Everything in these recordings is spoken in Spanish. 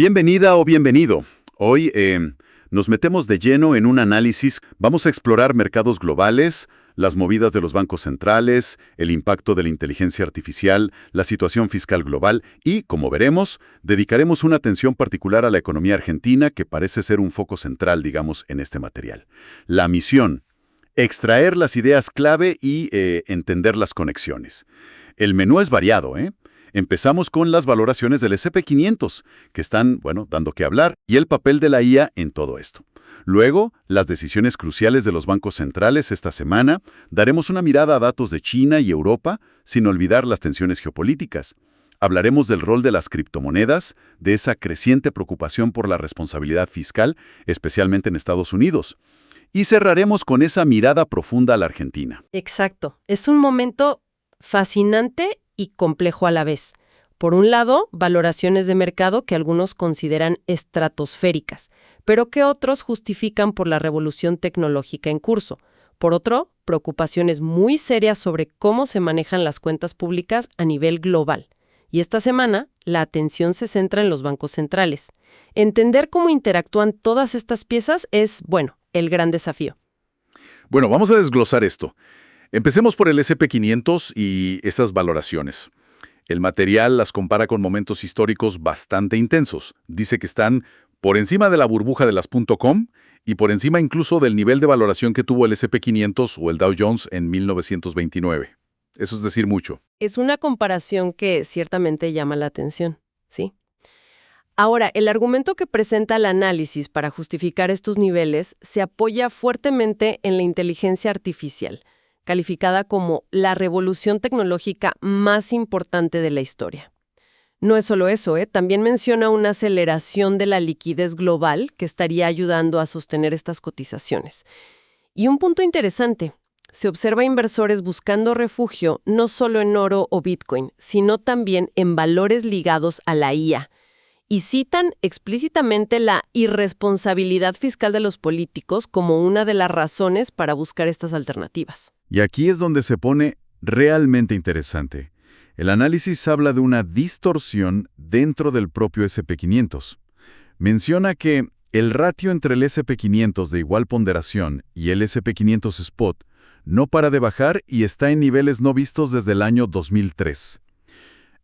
Bienvenida o bienvenido. Hoy nos metemos de lleno en un análisis. Vamos a explorar mercados globales, las movidas de los bancos centrales, el impacto de la inteligencia artificial, la situación fiscal global y, como veremos, dedicaremos una atención particular a la economía argentina que parece ser un foco central, digamos, en este material. La misión: extraer las ideas clave y entender las conexiones. El menú es variado, ¿eh? Empezamos con las valoraciones del S&P 500, que están, bueno, dando que hablar, y el papel de la IA en todo esto. Luego, las decisiones cruciales de los bancos centrales esta semana. Daremos una mirada a datos de China y Europa, sin olvidar las tensiones geopolíticas. Hablaremos del rol de las criptomonedas, de esa creciente preocupación por la responsabilidad fiscal, especialmente en Estados Unidos. Y cerraremos con esa mirada profunda a la Argentina. Exacto. Es un momento fascinante y complejo a la vez. Por un lado, valoraciones de mercado que algunos consideran estratosféricas, pero que otros justifican por la revolución tecnológica en curso. Por otro, preocupaciones muy serias sobre cómo se manejan las cuentas públicas a nivel global. Y esta semana, la atención se centra en los bancos centrales. Entender cómo interactúan todas estas piezas es, bueno, el gran desafío. Bueno, vamos a desglosar esto. Empecemos por el S&P 500 y esas valoraciones. El material las compara con momentos históricos bastante intensos. Dice que están por encima de la burbuja de las .com y por encima incluso del nivel de valoración que tuvo el S&P 500 o el Dow Jones en 1929. Eso es decir mucho. Es una comparación que ciertamente llama la atención, ¿sí? Ahora, el argumento que presenta el análisis para justificar estos niveles se apoya fuertemente en la inteligencia artificial, calificada como la revolución tecnológica más importante de la historia. No es solo eso, también menciona una aceleración de la liquidez global que estaría ayudando a sostener estas cotizaciones. Y un punto interesante, se observa inversores buscando refugio no solo en oro o Bitcoin, sino también en valores ligados a la IA. Y citan explícitamente la irresponsabilidad fiscal de los políticos como una de las razones para buscar estas alternativas. Y aquí es donde se pone realmente interesante. El análisis habla de una distorsión dentro del propio S&P 500. Menciona que el ratio entre el S&P 500 de igual ponderación y el S&P 500 Spot no para de bajar y está en niveles no vistos desde el año 2003.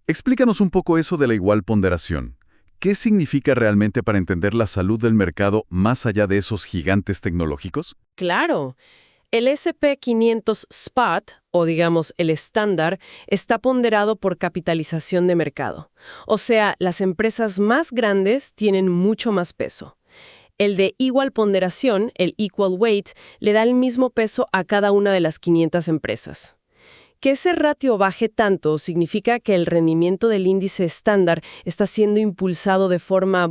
Explícanos un poco eso de la igual ponderación. ¿Qué significa realmente para entender la salud del mercado más allá de esos gigantes tecnológicos? Claro. El S&P 500 Spot, o digamos el estándar, está ponderado por capitalización de mercado. O sea, las empresas más grandes tienen mucho más peso. El de igual ponderación, el equal weight, le da el mismo peso a cada una de las 500 empresas. Que ese ratio baje tanto significa que el rendimiento del índice estándar está siendo impulsado de forma,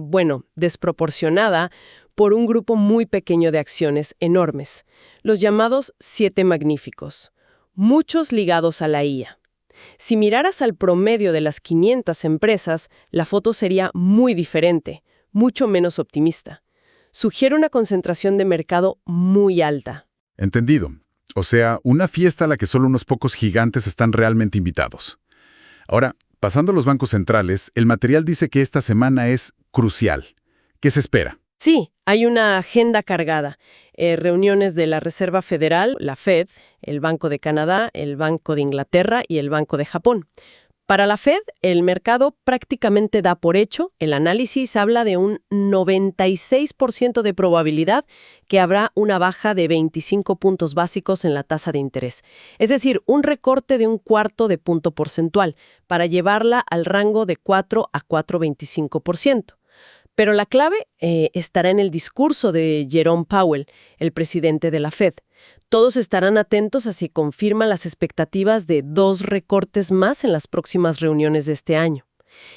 desproporcionada por un grupo muy pequeño de acciones enormes, los llamados 7 magníficos, muchos ligados a la IA. Si miraras al promedio de las 500 empresas, la foto sería muy diferente, mucho menos optimista. Sugiere una concentración de mercado muy alta. Entendido. O sea, una fiesta a la que solo unos pocos gigantes están realmente invitados. Ahora, pasando a los bancos centrales, el material dice que esta semana es crucial. ¿Qué se espera? Sí, hay una agenda cargada. Reuniones de la Reserva Federal, la Fed, el Banco de Canadá, el Banco de Inglaterra y el Banco de Japón. Para la Fed, el mercado prácticamente da por hecho, el análisis habla de un 96% de probabilidad que habrá una baja de 25 puntos básicos en la tasa de interés. Es decir, un recorte de 1/4 de punto porcentual para llevarla al rango de 4 a 4,25%. Pero la clave estará en el discurso de Jerome Powell, el presidente de la Fed. Todos estarán atentos a si confirma las expectativas de 2 recortes más en las próximas reuniones de este año.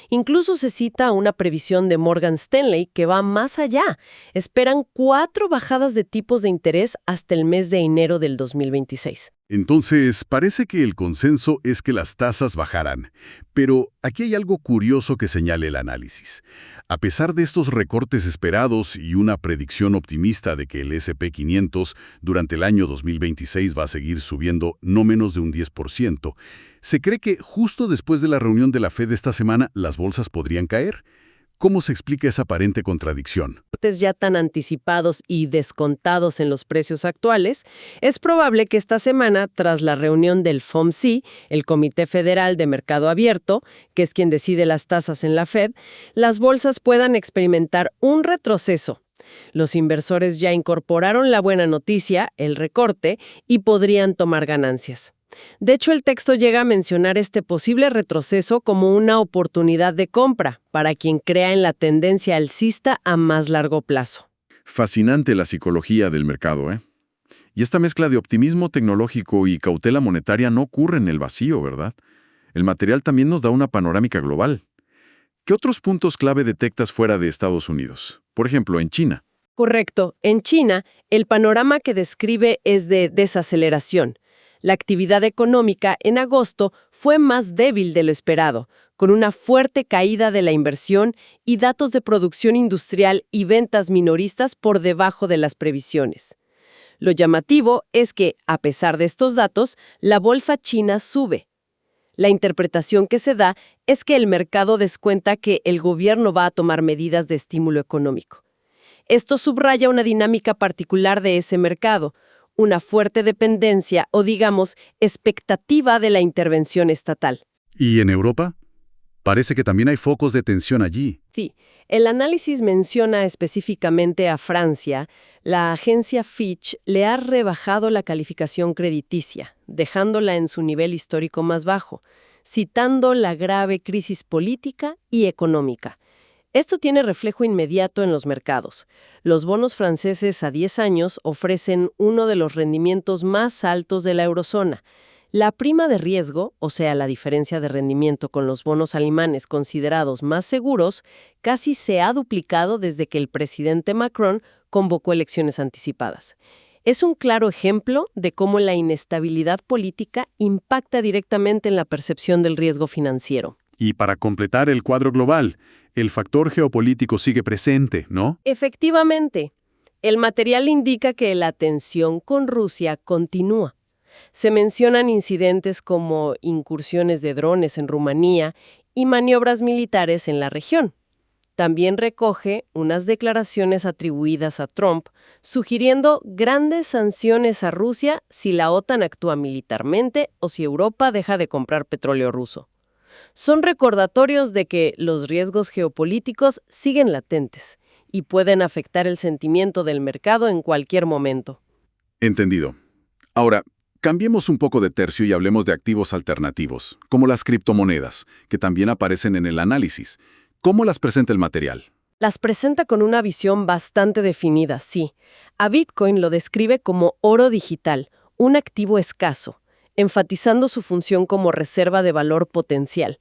Incluso se cita una previsión de Morgan Stanley que va más allá. Esperan 4 bajadas de tipos de interés hasta el mes de enero del 2026. Entonces, parece que el consenso es que las tasas bajarán. Pero aquí hay algo curioso que señala el análisis. A pesar de estos recortes esperados y una predicción optimista de que el S&P 500 durante el año 2026 va a seguir subiendo no menos de un 10%, se cree que justo después de la reunión de la Fed esta semana las bolsas podrían caer. ¿Cómo se explica esa aparente contradicción? Ya tan anticipados y descontados en los precios actuales, es probable que esta semana, tras la reunión del FOMC, el Comité Federal de Mercado Abierto, que es quien decide las tasas en la Fed, las bolsas puedan experimentar un retroceso. Los inversores ya incorporaron la buena noticia, el recorte, y podrían tomar ganancias. De hecho, el texto llega a mencionar este posible retroceso como una oportunidad de compra para quien crea en la tendencia alcista a más largo plazo. Fascinante la psicología del mercado, ¿eh? Y esta mezcla de optimismo tecnológico y cautela monetaria no ocurre en el vacío, ¿verdad? El material también nos da una panorámica global. ¿Qué otros puntos clave detectas fuera de Estados Unidos? Por ejemplo, en China. Correcto. En China, el panorama que describe es de desaceleración. La actividad económica en agosto fue más débil de lo esperado, con una fuerte caída de la inversión y datos de producción industrial y ventas minoristas por debajo de las previsiones. Lo llamativo es que, a pesar de estos datos, la bolsa china sube. La interpretación que se da es que el mercado descuenta que el gobierno va a tomar medidas de estímulo económico. Esto subraya una dinámica particular de ese mercado, una fuerte dependencia o, digamos, expectativa de la intervención estatal. ¿Y en Europa? Parece que también hay focos de tensión allí. Sí, el análisis menciona específicamente a Francia. La agencia Fitch le ha rebajado la calificación crediticia, dejándola en su nivel histórico más bajo, citando la grave crisis política y económica. Esto tiene reflejo inmediato en los mercados. Los bonos franceses a 10 años ofrecen uno de los rendimientos más altos de la eurozona. La prima de riesgo, o sea, la diferencia de rendimiento con los bonos alemanes considerados más seguros, casi se ha duplicado desde que el presidente Macron convocó elecciones anticipadas. Es un claro ejemplo de cómo la inestabilidad política impacta directamente en la percepción del riesgo financiero. Y para completar el cuadro global, el factor geopolítico sigue presente, ¿no? Efectivamente, el material indica que la tensión con Rusia continúa. Se mencionan incidentes como incursiones de drones en Rumanía y maniobras militares en la región. También recoge unas declaraciones atribuidas a Trump, sugiriendo grandes sanciones a Rusia si la OTAN actúa militarmente o si Europa deja de comprar petróleo ruso. Son recordatorios de que los riesgos geopolíticos siguen latentes y pueden afectar el sentimiento del mercado en cualquier momento. Entendido. Ahora, cambiemos un poco de tercio y hablemos de activos alternativos, como las criptomonedas, que también aparecen en el análisis. ¿Cómo las presenta el material? Las presenta con una visión bastante definida, sí. A Bitcoin lo describe como oro digital, un activo escaso, enfatizando su función como reserva de valor potencial.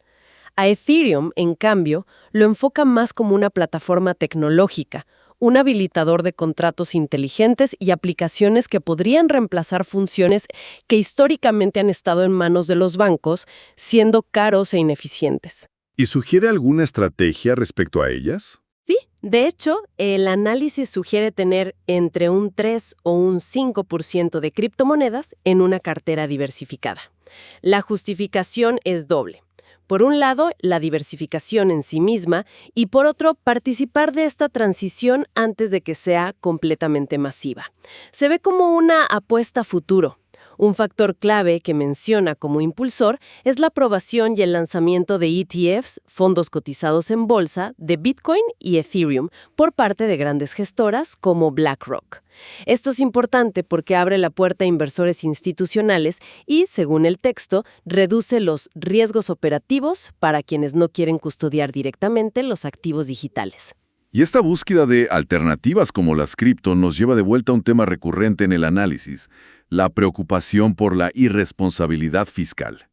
A Ethereum, en cambio, lo enfoca más como una plataforma tecnológica, un habilitador de contratos inteligentes y aplicaciones que podrían reemplazar funciones que históricamente han estado en manos de los bancos, siendo caros e ineficientes. ¿Y sugiere alguna estrategia respecto a ellas? Sí, de hecho, el análisis sugiere tener entre un 3 o un 5% de criptomonedas en una cartera diversificada. La justificación es doble. Por un lado, la diversificación en sí misma y por otro, participar de esta transición antes de que sea completamente masiva. Se ve como una apuesta a futuro. Un factor clave que menciona como impulsor es la aprobación y el lanzamiento de ETFs, fondos cotizados en bolsa, de Bitcoin y Ethereum por parte de grandes gestoras como BlackRock. Esto es importante porque abre la puerta a inversores institucionales y, según el texto, reduce los riesgos operativos para quienes no quieren custodiar directamente los activos digitales. Y esta búsqueda de alternativas como las cripto nos lleva de vuelta a un tema recurrente en el análisis, la preocupación por la irresponsabilidad fiscal.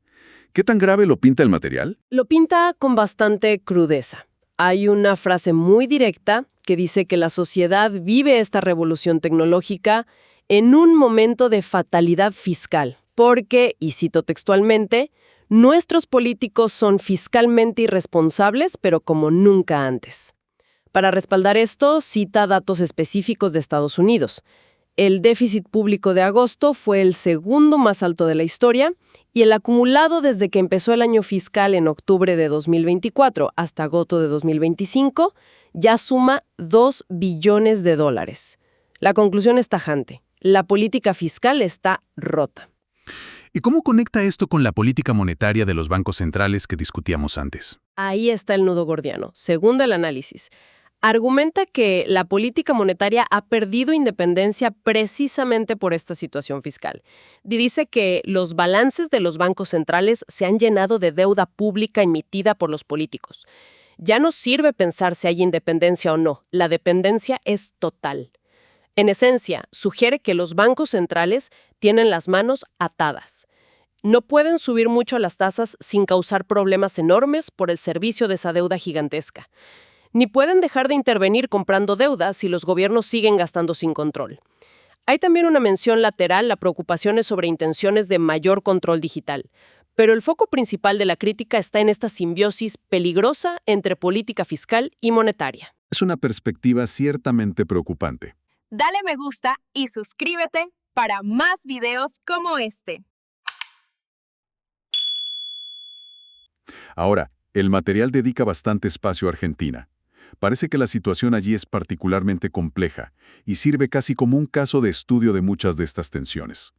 ¿Qué tan grave lo pinta el material? Lo pinta con bastante crudeza. Hay una frase muy directa que dice que la sociedad vive esta revolución tecnológica en un momento de fatalidad fiscal, porque, y cito textualmente, nuestros políticos son fiscalmente irresponsables, pero como nunca antes. Para respaldar esto, cita datos específicos de Estados Unidos. El déficit público de agosto fue el segundo más alto de la historia y el acumulado desde que empezó el año fiscal en octubre de 2024 hasta agosto de 2025 ya suma $2 billones. La conclusión es tajante. La política fiscal está rota. ¿Y cómo conecta esto con la política monetaria de los bancos centrales que discutíamos antes? Ahí está el nudo gordiano. Según el análisis, argumenta que la política monetaria ha perdido independencia precisamente por esta situación fiscal. Dice que los balances de los bancos centrales se han llenado de deuda pública emitida por los políticos. Ya no sirve pensar si hay independencia o no. La dependencia es total. En esencia, sugiere que los bancos centrales tienen las manos atadas. No pueden subir mucho las tasas sin causar problemas enormes por el servicio de esa deuda gigantesca. Ni pueden dejar de intervenir comprando deuda si los gobiernos siguen gastando sin control. Hay también una mención lateral a preocupaciones sobre intenciones de mayor control digital. Pero el foco principal de la crítica está en esta simbiosis peligrosa entre política fiscal y monetaria. Es una perspectiva ciertamente preocupante. Dale me gusta y suscríbete para más videos como este. Ahora, el material dedica bastante espacio a Argentina. Parece que la situación allí es particularmente compleja y sirve casi como un caso de estudio de muchas de estas tensiones.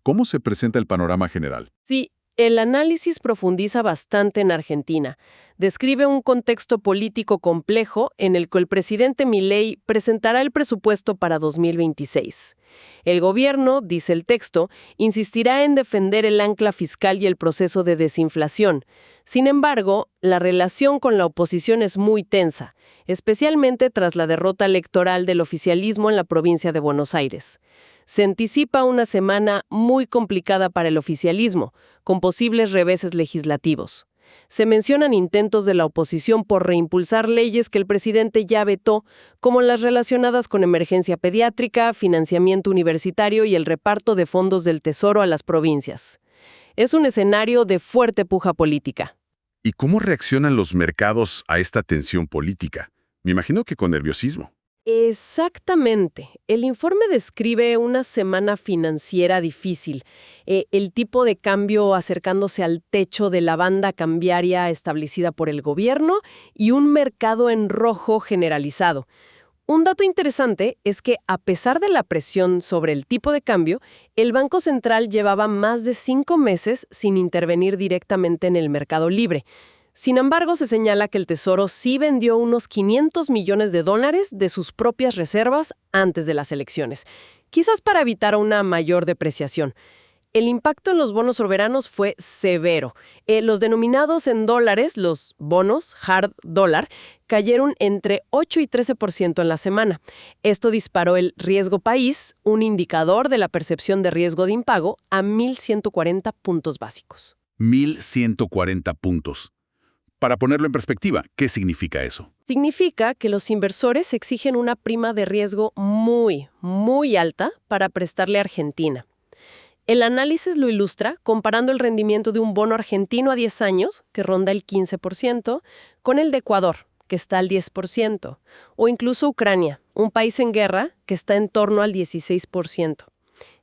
¿Cómo se presenta el panorama general? Sí, el análisis profundiza bastante en Argentina. Describe un contexto político complejo en el que el presidente Milei presentará el presupuesto para 2026. El gobierno, dice el texto, insistirá en defender el ancla fiscal y el proceso de desinflación. Sin embargo, la relación con la oposición es muy tensa, especialmente tras la derrota electoral del oficialismo en la provincia de Buenos Aires. Se anticipa una semana muy complicada para el oficialismo, con posibles reveses legislativos. Se mencionan intentos de la oposición por reimpulsar leyes que el presidente ya vetó, como las relacionadas con emergencia pediátrica, financiamiento universitario y el reparto de fondos del Tesoro a las provincias. Es un escenario de fuerte puja política. ¿Y cómo reaccionan los mercados a esta tensión política? Me imagino que con nerviosismo. Exactamente. El informe describe una semana financiera difícil, el tipo de cambio acercándose al techo de la banda cambiaria establecida por el gobierno y un mercado en rojo generalizado. Un dato interesante es que, a pesar de la presión sobre el tipo de cambio, el Banco Central llevaba más de 5 meses sin intervenir directamente en el mercado libre. Sin embargo, se señala que el Tesoro sí vendió unos $500 millones de sus propias reservas antes de las elecciones, quizás para evitar una mayor depreciación. El impacto en los bonos soberanos fue severo. Los denominados en dólares, los bonos hard dólar, cayeron entre 8 y 13% en la semana. Esto disparó el riesgo país, un indicador de la percepción de riesgo de impago, a 1.140 puntos básicos. 1.140 puntos. Para ponerlo en perspectiva, ¿qué significa eso? Significa que los inversores exigen una prima de riesgo muy, muy alta para prestarle a Argentina. El análisis lo ilustra comparando el rendimiento de un bono argentino a 10 años, que ronda el 15%, con el de Ecuador, que está al 10%, o incluso Ucrania, un país en guerra, que está en torno al 16%.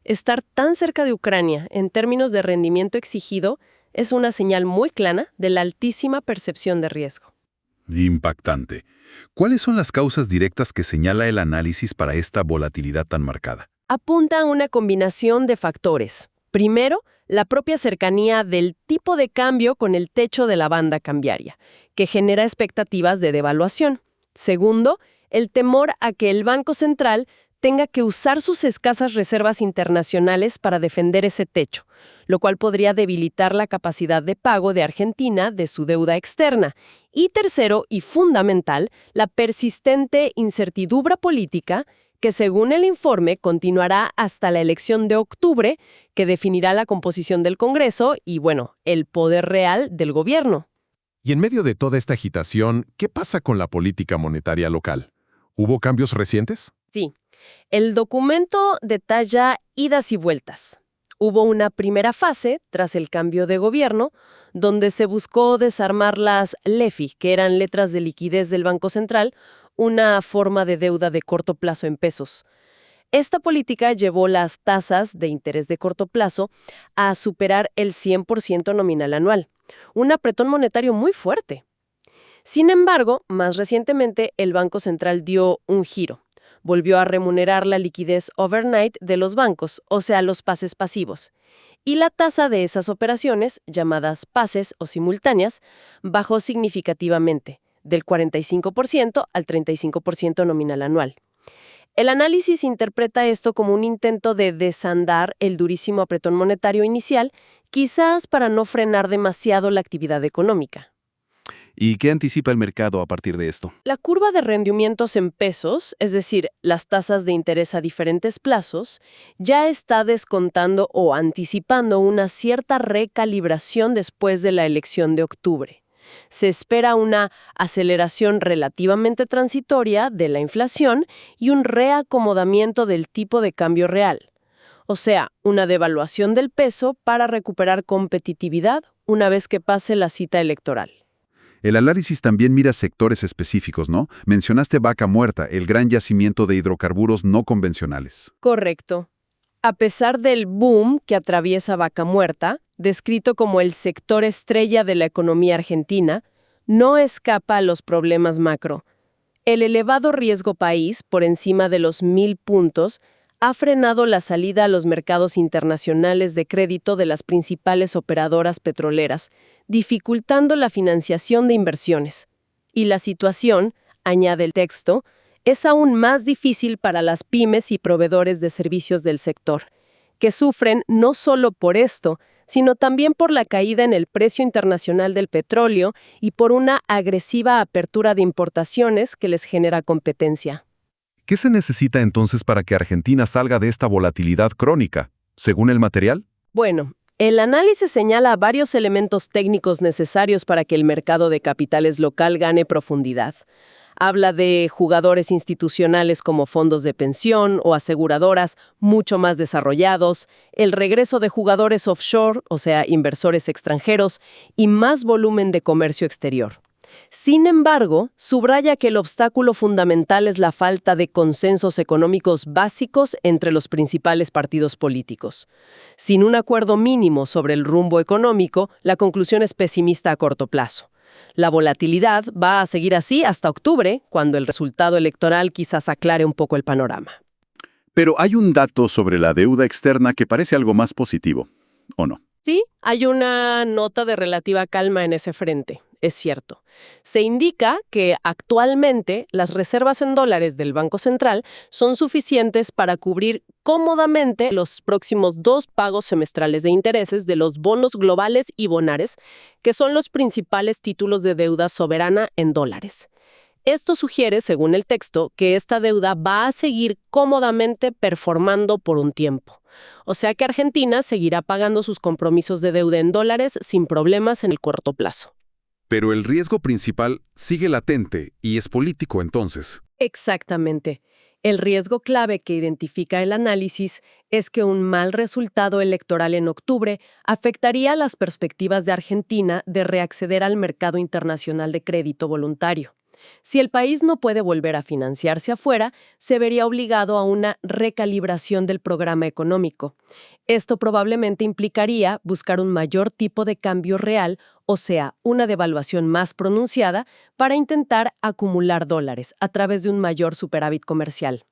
Estar tan cerca de Ucrania en términos de rendimiento exigido es una señal muy clara de la altísima percepción de riesgo. Impactante. ¿Cuáles son las causas directas que señala el análisis para esta volatilidad tan marcada? Apunta a una combinación de factores. Primero, la propia cercanía del tipo de cambio con el techo de la banda cambiaria, que genera expectativas de devaluación. Segundo, el temor a que el Banco Central tenga que usar sus escasas reservas internacionales para defender ese techo, lo cual podría debilitar la capacidad de pago de Argentina de su deuda externa. Y tercero, y fundamental, la persistente incertidumbre política que, según el informe, continuará hasta la elección de octubre, que definirá la composición del Congreso y, el poder real del gobierno. Y en medio de toda esta agitación, ¿qué pasa con la política monetaria local? ¿Hubo cambios recientes? Sí. El documento detalla idas y vueltas. Hubo una primera fase, tras el cambio de gobierno, donde se buscó desarmar las LEFI, que eran letras de liquidez del Banco Central, una forma de deuda de corto plazo en pesos. Esta política llevó las tasas de interés de corto plazo a superar el 100% nominal anual, un apretón monetario muy fuerte. Sin embargo, más recientemente el Banco Central dio un giro. Volvió a remunerar la liquidez overnight de los bancos, o sea, los pases pasivos. Y la tasa de esas operaciones, llamadas pases o simultáneas, bajó significativamente, del 45% al 35% nominal anual. El análisis interpreta esto como un intento de desandar el durísimo apretón monetario inicial, quizás para no frenar demasiado la actividad económica. ¿Y qué anticipa el mercado a partir de esto? La curva de rendimientos en pesos, es decir, las tasas de interés a diferentes plazos, ya está descontando o anticipando una cierta recalibración después de la elección de octubre. Se espera una aceleración relativamente transitoria de la inflación y un reacomodamiento del tipo de cambio real. O sea, una devaluación del peso para recuperar competitividad una vez que pase la cita electoral. El análisis también mira sectores específicos, ¿no? Mencionaste Vaca Muerta, el gran yacimiento de hidrocarburos no convencionales. Correcto. A pesar del boom que atraviesa Vaca Muerta, descrito como el sector estrella de la economía argentina, no escapa a los problemas macro. El elevado riesgo país, por encima de los 1.000 puntos, ha frenado la salida a los mercados internacionales de crédito de las principales operadoras petroleras, dificultando la financiación de inversiones. Y la situación, añade el texto, es aún más difícil para las pymes y proveedores de servicios del sector, que sufren no solo por esto, sino también por la caída en el precio internacional del petróleo y por una agresiva apertura de importaciones que les genera competencia. ¿Qué se necesita entonces para que Argentina salga de esta volatilidad crónica, según el material? Bueno, el análisis señala varios elementos técnicos necesarios para que el mercado de capitales local gane profundidad. Habla de jugadores institucionales como fondos de pensión o aseguradoras mucho más desarrollados, el regreso de jugadores offshore, o sea, inversores extranjeros, y más volumen de comercio exterior. Sin embargo, subraya que el obstáculo fundamental es la falta de consensos económicos básicos entre los principales partidos políticos. Sin un acuerdo mínimo sobre el rumbo económico, la conclusión es pesimista a corto plazo. La volatilidad va a seguir así hasta octubre, cuando el resultado electoral quizás aclare un poco el panorama. Pero hay un dato sobre la deuda externa que parece algo más positivo, ¿o no? Sí, hay una nota de relativa calma en ese frente, es cierto. Se indica que actualmente las reservas en dólares del Banco Central son suficientes para cubrir cómodamente los próximos 2 pagos semestrales de intereses de los bonos globales y bonares, que son los principales títulos de deuda soberana en dólares. Esto sugiere, según el texto, que esta deuda va a seguir cómodamente performando por un tiempo. O sea que Argentina seguirá pagando sus compromisos de deuda en dólares sin problemas en el corto plazo. Pero el riesgo principal sigue latente y es político entonces. Exactamente. El riesgo clave que identifica el análisis es que un mal resultado electoral en octubre afectaría las perspectivas de Argentina de reacceder al mercado internacional de crédito voluntario. Si el país no puede volver a financiarse afuera, se vería obligado a una recalibración del programa económico. Esto probablemente implicaría buscar un mayor tipo de cambio real, o sea, una devaluación más pronunciada, para intentar acumular dólares a través de un mayor superávit comercial.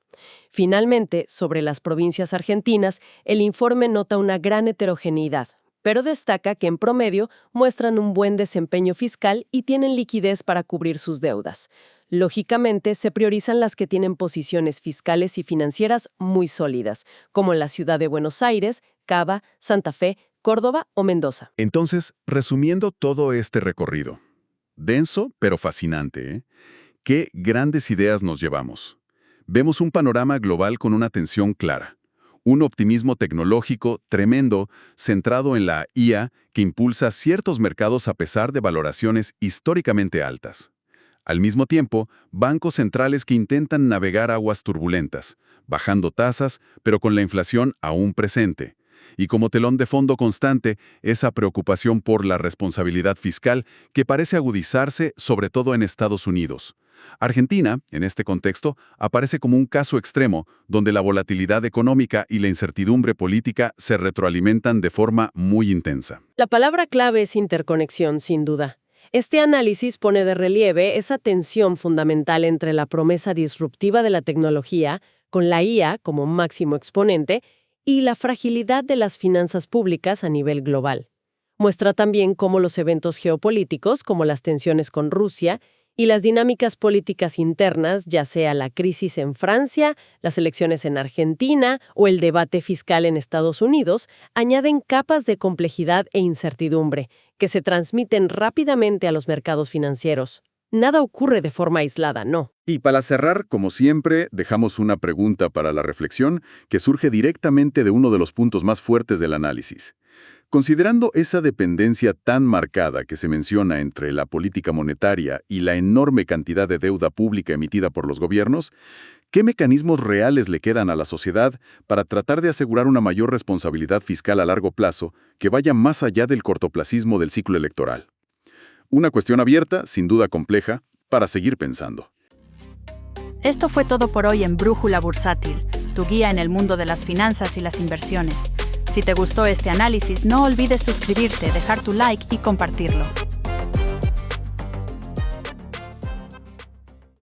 Finalmente, sobre las provincias argentinas, el informe nota una gran heterogeneidad, pero destaca que en promedio muestran un buen desempeño fiscal y tienen liquidez para cubrir sus deudas. Lógicamente, se priorizan las que tienen posiciones fiscales y financieras muy sólidas, como la ciudad de Buenos Aires, Cava, Santa Fe, Córdoba o Mendoza. Entonces, resumiendo todo este recorrido, denso pero fascinante, ¿eh? ¿Qué grandes ideas nos llevamos? Vemos un panorama global con una tensión clara. Un optimismo tecnológico tremendo centrado en la IA que impulsa ciertos mercados a pesar de valoraciones históricamente altas. Al mismo tiempo, bancos centrales que intentan navegar aguas turbulentas, bajando tasas, pero con la inflación aún presente. Y como telón de fondo constante, esa preocupación por la responsabilidad fiscal que parece agudizarse sobre todo en Estados Unidos, Argentina, en este contexto, aparece como un caso extremo donde la volatilidad económica y la incertidumbre política se retroalimentan de forma muy intensa. La palabra clave es interconexión, sin duda. Este análisis pone de relieve esa tensión fundamental entre la promesa disruptiva de la tecnología, con la IA como máximo exponente, y la fragilidad de las finanzas públicas a nivel global. Muestra también cómo los eventos geopolíticos, como las tensiones con Rusia, y las dinámicas políticas internas, ya sea la crisis en Francia, las elecciones en Argentina o el debate fiscal en Estados Unidos, añaden capas de complejidad e incertidumbre que se transmiten rápidamente a los mercados financieros. Nada ocurre de forma aislada, no. Y para cerrar, como siempre, dejamos una pregunta para la reflexión que surge directamente de uno de los puntos más fuertes del análisis. Considerando esa dependencia tan marcada que se menciona entre la política monetaria y la enorme cantidad de deuda pública emitida por los gobiernos, ¿qué mecanismos reales le quedan a la sociedad para tratar de asegurar una mayor responsabilidad fiscal a largo plazo que vaya más allá del cortoplacismo del ciclo electoral? Una cuestión abierta, sin duda compleja, para seguir pensando. Esto fue todo por hoy en Brújula Bursátil, tu guía en el mundo de las finanzas y las inversiones. Si te gustó este análisis, no olvides suscribirte, dejar tu like y compartirlo.